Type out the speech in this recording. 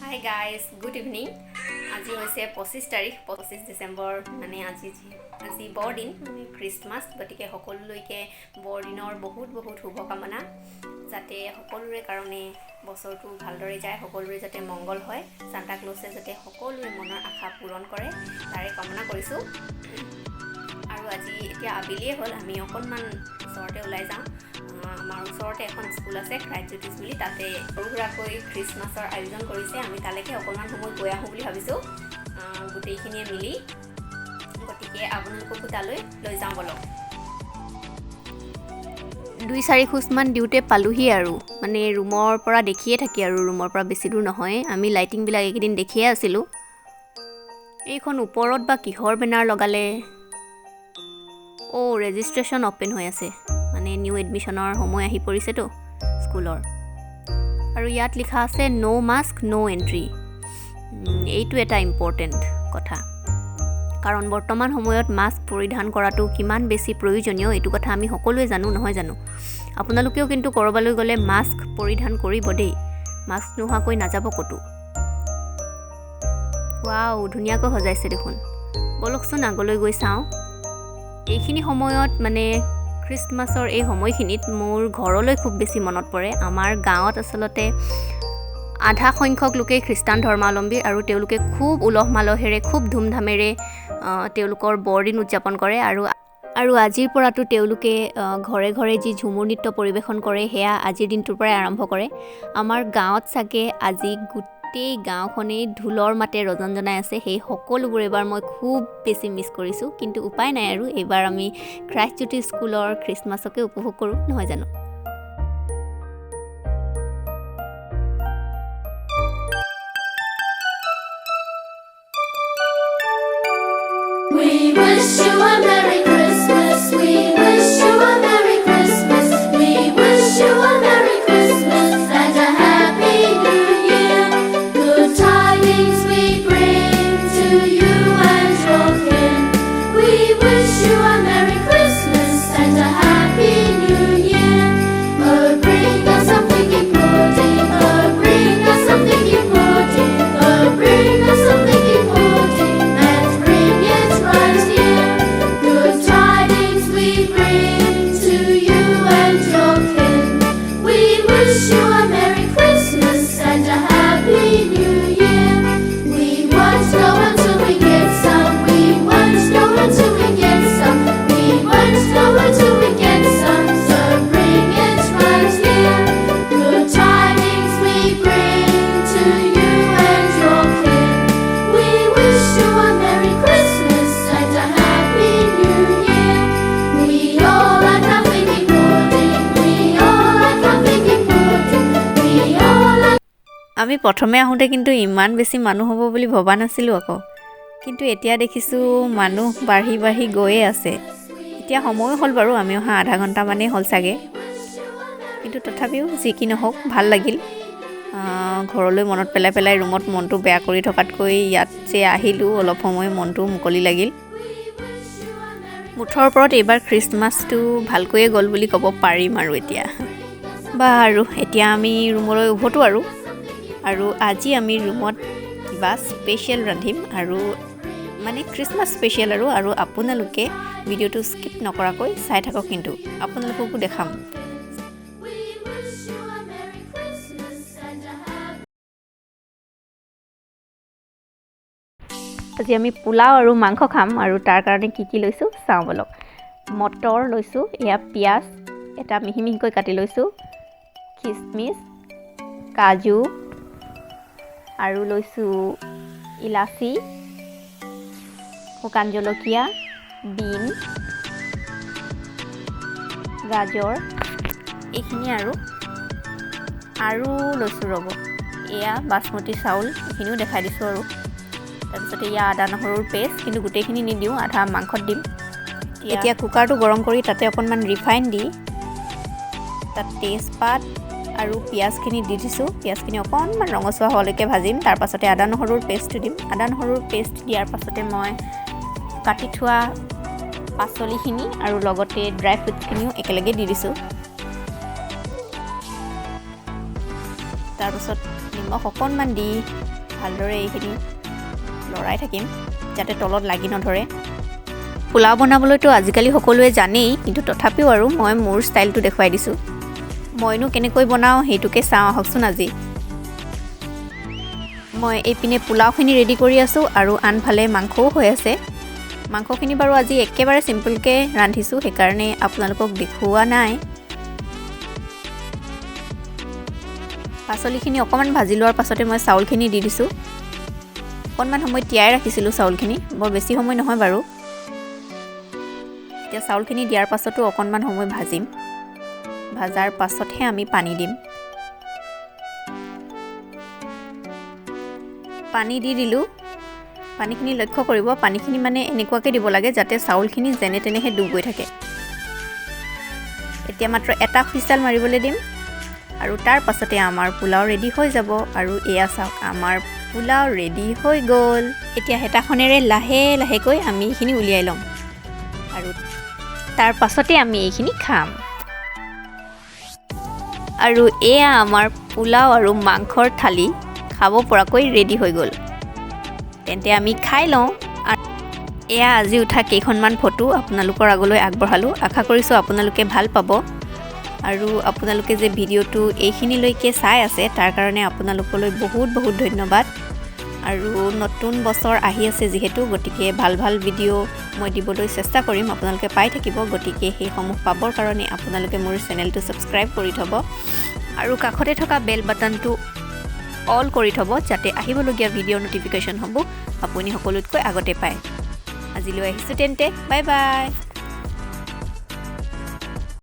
Hi guys, good evening. আজি হৈছে 25 তাৰিখ 25 ডিসেম্বৰ মানে আজি বৰদিন মানে খ্ৰীষ্টমাছ গতিকে সকলোলৈকে বৰদিনৰ বহুত শুভকামনা যাতে সকলোৰে কাৰণে বছৰটো ভালদৰে যায় সকলোৰে যাতে মংগল হয় সান্তা ক্লজে যাতে সকলোৰে মনৰ আশা পূৰণ কৰে তাৰে কামনা কৰিছো আৰু আজি এতিয়া আবেলিয়ে হ'ল আমি অকণমান ওচৰতে ওলাই যাওঁ আমাৰ ওচৰতে এখন স্কুল আছে ক্ৰাইষ্টজ্যোতিষ বুলি তাতে সৰুকৈ খ্ৰীষ্টমাছৰ আয়োজন কৰিছে আমি তালৈকে অকণমান সময় গৈ আহোঁ বুলি ভাবিছোঁ গোটেইখিনিয়ে মিলি গতিকে আপোনালোককো তালৈ লৈ যাওঁ বলক 2-4 খোজমান দিওঁতে পালোহি আৰু মানে ৰুমৰ পৰা দেখিয়ে থাকি আৰু ৰুমৰ পৰা বেছি দূৰ নহয় আমি লাইটিংবিলাক এইকেইদিন দেখিয়ে আছিলোঁ এইখন ওপৰত বা কিহৰ বেনাৰ লগালে ৰেজিষ্ট্ৰেশ্যন অপেন হৈ আছে মানে নিউ এডমিশনৰ সময় আহি পৰিছেতো স্কুলৰ আৰু ইয়াত লিখা আছে নো মাস্ক নো এন্ট্ৰি এইটো এটা ইম্পৰ্টেণ্ট কথা কাৰণ বৰ্তমান সময়ত মাস্ক পৰিধান কৰাটো কিমান বেছি প্ৰয়োজনীয় এইটো কথা আমি সকলোৱে জানো নহয় জানো আপোনালোকেও কিন্তু কৰবালৈ গ'লে মাস্ক পৰিধান কৰিব দেই মাস্ক নোহোৱাকৈ নাযাব কতো ওৱাও ধুনীয়াকৈ সজাইছে দেখোন বলকচোন আগলৈ গৈ চাওঁ এইখিনি সময়ত মানে খ্ৰীষ্টমাছৰ এই সময়খিনিত মোৰ ঘৰলৈ খুব বেছি মনত পৰে আমাৰ গাঁৱত আচলতে আধা সংখ্যক লোকে খ্ৰীষ্টান ধৰ্মাৱলম্বী আৰু তেওঁলোকে খুব উলহ মালহেৰে খুব ধুমধামেৰে তেওঁলোকৰ বৰদিন উদযাপন কৰে আৰু আজিৰ পৰাতো তেওঁলোকে ঘৰে ঘৰে যি ঝুমুৰ নৃত্য পৰিৱেশন কৰে সেয়া আজিৰ দিনটোৰ পৰাই আৰম্ভ কৰে আমাৰ গাঁৱত চাগে আজি গোটেই গাঁওখনেই ঢোলৰ মাতে ৰজনজনাই আছে সেই সকলোবোৰ এবাৰ মই খুব বেছি মিছ কৰিছোঁ কিন্তু উপায় নাই আৰু এইবাৰ আমি ক্ৰাইষ্টজ্যোতিষ স্কুলৰ খ্ৰীষ্টমাছকে উপভোগ কৰোঁ নহয় জানো We wish you a Merry Christmas. We wish you a Merry Christmas. We wish you a Merry Christmas and a Happy New Year. Good tidings we bring to you and your kin. We wish you a Merry Christmas and a Happy New Year. Oh, bring us some figgy pudding. Oh, bring us some figgy pudding. Oh, bring us some figgy pudding and bring it right here. Good tidings we bring to you and your kin. We wish you a Merry Christmas and a Happy New Year. We won't know until we get some. We won't know until we get some. We won't know until we get some. So bring it right here. Good tidings we bring to you and your kin. We wish you a Merry Christmas and a Happy New Year. We all like a figgy pudding. We all like a figgy pudding. We all like. আমি প্ৰথমে আহোঁতে কিন্তু ইমান বেছি মানুহ হ'ব বুলি ভবা নাছিলোঁ আকৌ কিন্তু এতিয়া দেখিছোঁ মানুহ বাঢ়ি গৈয়ে আছে এতিয়া সময় হ'ল বাৰু আমি অহা আধা ঘণ্টামানেই হ'ল চাগে কিন্তু তথাপিও যি কি নহওক ভাল লাগিল ঘৰলৈ মনত পেলাই ৰুমত মনটো বেয়া কৰি থকাতকৈ ইয়াত যে আহিলোঁ অলপ সময় মনটো মুকলি লাগিল মুঠৰ ওপৰত এইবাৰ খ্ৰীষ্টমাছটো ভালকৈয়ে গ'ল বুলি ক'ব পাৰিম আৰু এতিয়া বাৰু এতিয়া আমি ৰুমলৈ উভতো আৰু আজি আমি ৰুমত কিবা স্পেচিয়েল ৰান্ধিম আৰু মানে খ্ৰীষ্টমাছ স্পেচিয়েল আৰু আপোনালোকে ভিডিঅ'টো স্কিপ নকৰাকৈ চাই থাকক কিন্তু আপোনালোককো দেখাম We wish you a Merry Christmas and a Happy. আজি আমি পোলাও আৰু মাংস খাম আৰু তাৰ কাৰণে কি লৈছোঁ চাওঁ বলক মটৰ লৈছোঁ এয়া পিঁয়াজ এটা মিহিকৈ কাটি লৈছোঁ খিচমিচ কাজু আৰু লৈছোঁ ইলাচি শুকান জলকীয়া বিন গাজৰ এইখিনি আৰু লৈছোঁ ৰ'ব এয়া বাসমতি চাউল এইখিনিও দেখাই দিছোঁ আৰু তাৰপিছতে এয়া আদা নহৰুৰ পেষ্ট কিন্তু গোটেইখিনি নিদিওঁ আধা মাংসত দিম এতিয়া কুকাৰটো গৰম কৰি তাতে অকণমান ৰিফাইন দি তাত তেজপাত আৰু পিঁয়াজখিনি দি দিছোঁ পিঁয়াজখিনি অকণমান ৰঙচুৱা হোৱালৈকে ভাজিম তাৰ পাছতে আদা নহৰুৰ পেষ্টটো দিম আদা নহৰুৰ পেষ্ট দিয়াৰ পাছতে মই কাটি থোৱা পাচলিখিনি আৰু লগতে ড্ৰাই ফ্ৰুটছখিনিও একেলগে দি দিছোঁ তাৰপিছত নিমখ অকণমান দি ভালদৰে এইখিনি লৰাই থাকিম যাতে তলত লাগি নধৰে। পোলাও বনাবলৈতো আজিকালি সকলোৱে জানেই, কিন্তু তথাপিও আৰু মই মোৰ ষ্টাইলটো দেখুৱাই দিছোঁ। মইনো কেনেকৈ বনাওঁ সেইটোকে চাওঁ আহকচোন আজি। মই এইপিনে পোলাওখিনি ৰেডি কৰি আছোঁ আৰু আনফালে মাংসও হৈ আছে। মাংসখিনি বাৰু আজি একেবাৰে চিম্পলকৈ ৰান্ধিছোঁ, সেইকাৰণে আপোনালোকক দেখুওৱা নাই। পাচলিখিনি অকণমান ভাজি লোৱাৰ পাছতে মই চাউলখিনি দি দিছোঁ। অকণমান সময় তিয়াই ৰাখিছিলোঁ চাউলখিনি, বৰ বেছি সময় নহয় বাৰু। এতিয়া চাউলখিনি দিয়াৰ পাছতো অকণমান সময় ভাজিম। ভাজাৰ পাছতহে আমি পানী দিম। পানী দি দিলোঁ। পানীখিনি লক্ষ্য কৰিব, পানীখিনি মানে এনেকুৱাকৈ দিব লাগে যাতে চাউলখিনি যেনে তেনেহে ডুব গৈ থাকে। এতিয়া মাত্ৰ এটা হুইচেল মাৰিবলৈ দিম আৰু তাৰ পাছতে আমাৰ পোলাও ৰেডি হৈ যাব। আৰু এয়া চাওক, আমাৰ পোলাও ৰেডি হৈ গ'ল। এতিয়া হেতাখনেৰে লাহে লাহেকৈ আমি এইখিনি উলিয়াই ল'ম আৰু তাৰ পাছতে আমি এইখিনি খাম। আৰু এয়া আমাৰ পোলাও আৰু মাংসৰ থালি খাব পৰাকৈ ৰেডি হৈ গ'ল। তেন্তে আমি খাই লওঁ। এয়া আজি উঠা কেইখনমান ফটো আপোনালোকৰ আগলৈ আগবঢ়ালোঁ। আশা কৰিছোঁ আপোনালোকে ভাল পাব। আৰু আপোনালোকে যে ভিডিঅ'টো এইখিনিলৈকে চাই আছে তাৰ কাৰণে আপোনালোকলৈ বহুত বহুত ধন্যবাদ। আৰু নতুন বছৰ আহি আছে যিহেতু, গতিকে ভাল ভাল ভিডিঅ' মই দিবলৈ চেষ্টা কৰিম, আপোনালোকে পাই থাকিব। গতিকে সেইসমূহ পাবৰ কাৰণে আপোনালোকে মোৰ চেনেলটো ছাবস্ক্ৰাইব কৰি থ'ব আৰু কাষতে থকা বেল বাটনটো অল কৰি থ'ব, যাতে আহিবলগীয়া ভিডিঅ'ৰ ন'টিফিকেশ্যনসমূহ আপুনি সকলোতকৈ আগতে পায়। আজিলৈ আহিছোঁ তেন্তে, বাই বাই।